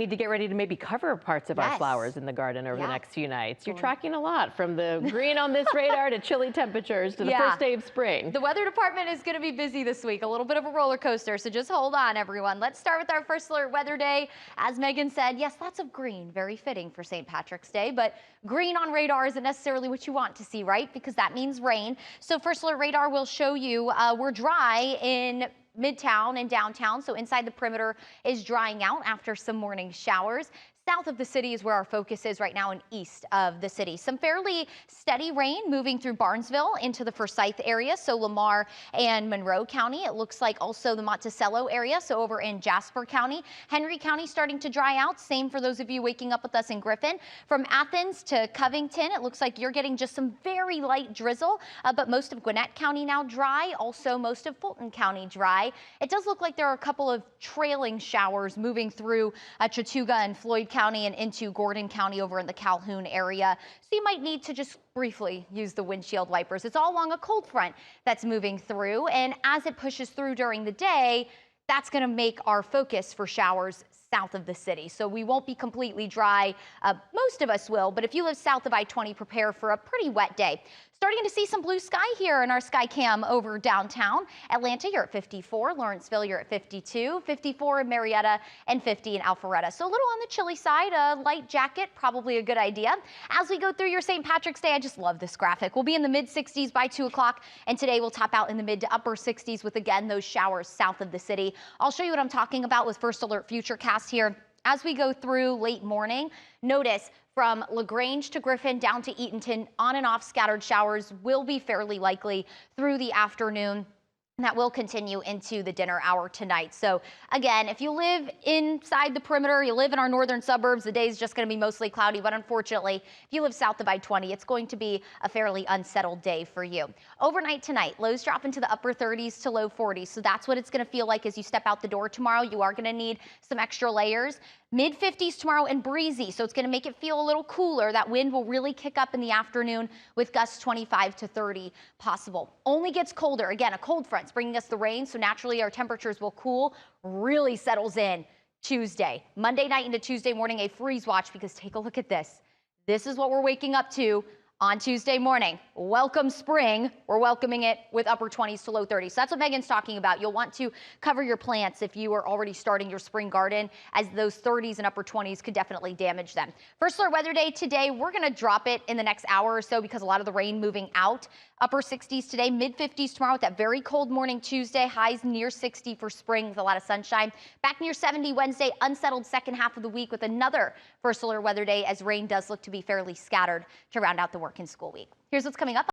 Need to get ready to maybe cover parts of our flowers in the garden over the next few nights. You're tracking a lot, from the green on this radar to chilly temperatures to the first day of spring. The weather department is going to be busy this week, a little bit of a roller coaster, so just hold on, everyone. Let's start with our first alert weather day. As Megan said, yes, lots of green, very fitting for St. Patrick's Day, but green on radar isn't necessarily what you want to see, right? Because that means rain. So first alert radar will show you we're dry in Midtown and downtown, so inside the perimeter is drying out after some morning showers. South of the city is where our focus is right now, and east of the city. Some fairly steady rain moving through Barnesville into the Forsyth area, so Lamar and Monroe County. It looks like also the Monticello area, so over in Jasper County. Henry County starting to dry out. Same for those of you waking up with us in Griffin. From Athens to Covington, it looks like you're getting just some very light drizzle, but most of Gwinnett County now dry. Also most of Fulton County dry. It does look like there are a couple of trailing showers moving through Chattooga and Floyd County and into Gordon County over in the Calhoun area. So you might need to just briefly use the windshield wipers. It's all along a cold front that's moving through, and as it pushes through during the day, that's going to make our focus for showers south of the city. So we won't be completely dry. Most of us will, but if you live south of I-20, prepare for a pretty wet day. Starting to see some blue sky here in our sky cam over downtown. Atlanta, you're at 54. Lawrenceville, you're at 52. 54 in Marietta and 50 in Alpharetta. So a little on the chilly side. A light jacket, probably a good idea. As we go through your St. Patrick's Day, I just love this graphic. We'll be in the mid 60s by 2 o'clock, and today we'll top out in the mid to upper 60s with, again, those showers south of the city. I'll show you what I'm talking about with First Alert Futurecast here. As we go through late morning, notice from LaGrange to Griffin down to Eatonton, on and off scattered showers will be fairly likely through the afternoon. And that will continue into the dinner hour tonight. So again, if you live inside the perimeter, you live in our northern suburbs, the day is just going to be mostly cloudy. But unfortunately, if you live south of I-20, it's going to be a fairly unsettled day for you. Overnight tonight, lows drop into the upper 30s to low 40s. So that's what it's going to feel like as you step out the door tomorrow. You are going to need some extra layers. Mid 50s tomorrow and breezy, so it's going to make it feel a little cooler. That wind will really kick up in the afternoon with gusts 25 to 30 possible. Only gets colder. Again, a cold front's bringing us the rain, so naturally our temperatures will cool. Really settles in Tuesday. Monday night into Tuesday morning, a freeze watch, because take a look at this. This is what we're waking up to on Tuesday morning. Welcome spring. We're welcoming it with upper 20s to low 30s. So that's what Megan's talking about. You'll want to cover your plants if you are already starting your spring garden, as those 30s and upper 20s could definitely damage them. First alert weather day today, we're going to drop it in the next hour or so because a lot of the rain moving out. Upper 60s today, mid 50s tomorrow with that very cold morning Tuesday. Highs near 60 for spring with a lot of sunshine. Back near 70 Wednesday, unsettled second half of the week with another first alert weather day, as rain does look to be fairly scattered to round out the work and school week. Here's what's coming up.